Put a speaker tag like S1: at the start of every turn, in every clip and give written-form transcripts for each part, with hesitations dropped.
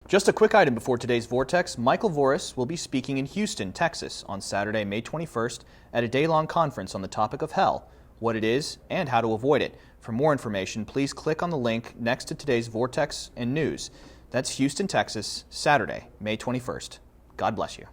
S1: Just a quick item before today's Vortex. Michael Voris will be speaking in Houston, Texas on Saturday, May 21st at a day-long conference on the topic of hell, what it is, and how to avoid it. For more information, please click on the link next to today's Vortex and News. That's Houston, Texas, Saturday, May 21st. God bless you.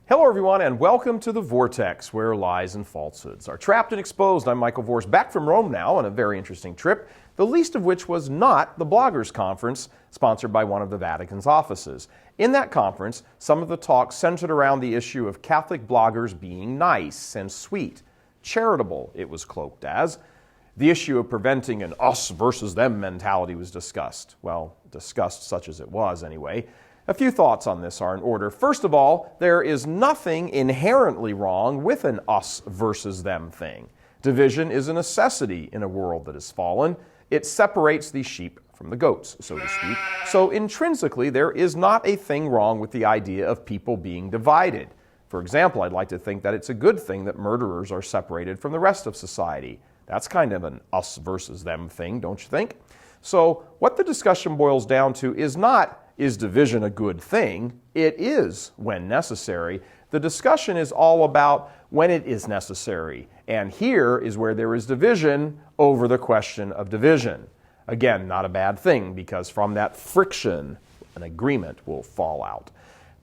S2: Hello everyone, and welcome to the Vortex, where lies and falsehoods are trapped and exposed. I'm Michael Voris, back from Rome now on a very interesting trip, the least of which was not the Bloggers Conference, sponsored by one of the Vatican's offices. In that conference, some of the talk centered around the issue of Catholic bloggers being nice and sweet. Charitable, it was cloaked as. The issue of preventing an us versus them mentality was discussed. Well, discussed such as it was anyway. A few thoughts on this are in order. First of all, there is nothing inherently wrong with an us versus them thing. Division is a necessity in a world that is fallen. It separates the sheep from the goats, so to speak. So intrinsically, there is not a thing wrong with the idea of people being divided. For example, I'd like to think that it's a good thing that murderers are separated from the rest of society. That's kind of an us versus them thing, don't you think? So what the discussion boils down to is not, is division a good thing? It is when necessary. The discussion is all about when it is necessary. And here is where there is division over the question of division. Again, not a bad thing, because from that friction, an agreement will fall out.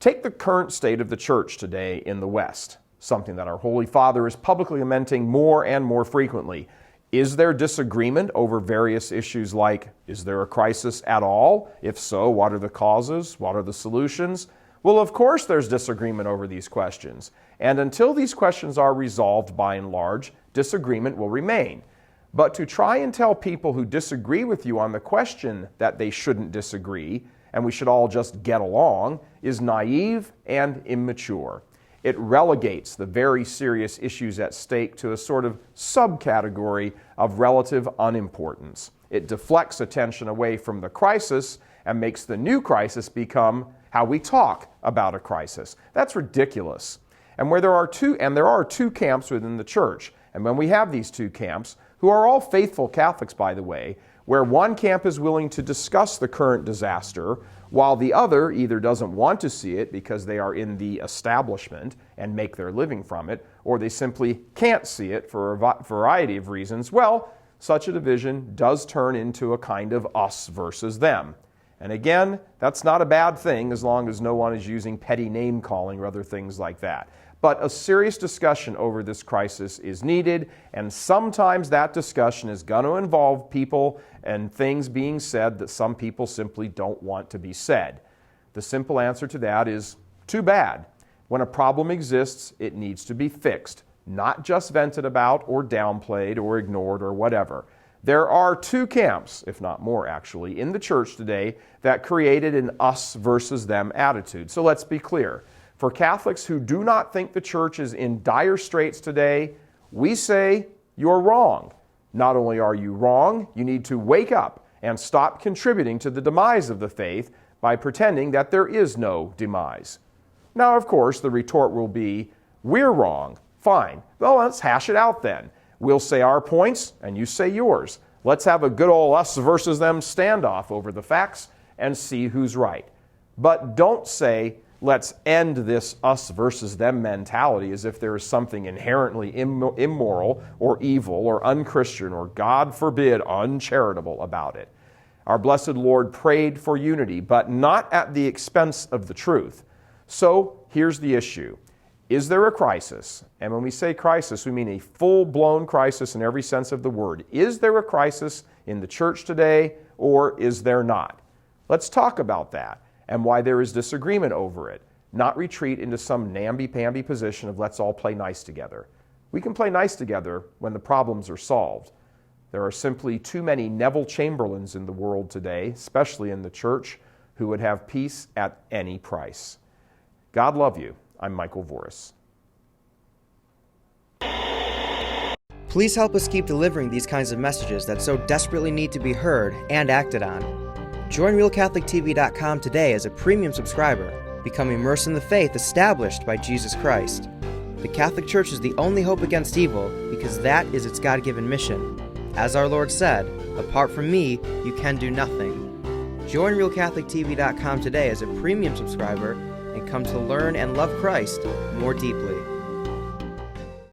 S2: Take the current state of the church today in the West, something that our Holy Father is publicly lamenting more and more frequently. Is there disagreement over various issues like, is there a crisis at all? If so, what are the causes? What are the solutions? Well, of course there's disagreement over these questions. And until these questions are resolved by and large, disagreement will remain. But to try and tell people who disagree with you on the question that they shouldn't disagree, and we should all just get along, is naive and immature. It relegates the very serious issues at stake to a sort of subcategory of relative unimportance. It deflects attention away from the crisis and makes the new crisis become how we talk about a crisis. That's ridiculous. And there are two camps within the church. And when we have these two camps, who are all faithful Catholics, by the way, where one camp is willing to discuss the current disaster, while the other either doesn't want to see it because they are in the establishment and make their living from it, or they simply can't see it for a variety of reasons, well, such a division does turn into a kind of us versus them. And again, that's not a bad thing as long as no one is using petty name-calling or other things like that. But a serious discussion over this crisis is needed, and sometimes that discussion is going to involve people and things being said that some people simply don't want to be said. The simple answer to that is too bad. When a problem exists, it needs to be fixed, not just vented about or downplayed or ignored or whatever. There are two camps, if not more actually, in the church today that created an us versus them attitude. So let's be clear. For Catholics who do not think the church is in dire straits today, we say you're wrong. Not only are you wrong, you need to wake up and stop contributing to the demise of the faith by pretending that there is no demise. Now, of course, the retort will be, we're wrong. Fine. Well, let's hash it out then. We'll say our points and you say yours. Let's have a good old us versus them standoff over the facts and see who's right. But don't say, let's end this us versus them mentality as if there is something inherently immoral or evil or unchristian or, God forbid, uncharitable about it. Our blessed Lord prayed for unity, but not at the expense of the truth. So here's the issue. Is there a crisis? And when we say crisis, we mean a full-blown crisis in every sense of the word. Is there a crisis in the church today, or is there not? Let's talk about that and why there is disagreement over it, not retreat into some namby-pamby position of let's all play nice together. We can play nice together when the problems are solved. There are simply too many Neville Chamberlains in the world today, especially in the church, who would have peace at any price. God love you. I'm Michael Voris.
S3: Please help us keep delivering these kinds of messages that so desperately need to be heard and acted on. Join RealCatholicTV.com today as a premium subscriber. Become immersed in the faith established by Jesus Christ. The Catholic Church is the only hope against evil because that is its God-given mission. As our Lord said, apart from me, you can do nothing. Join RealCatholicTV.com today as a premium subscriber and come to learn and love Christ more deeply.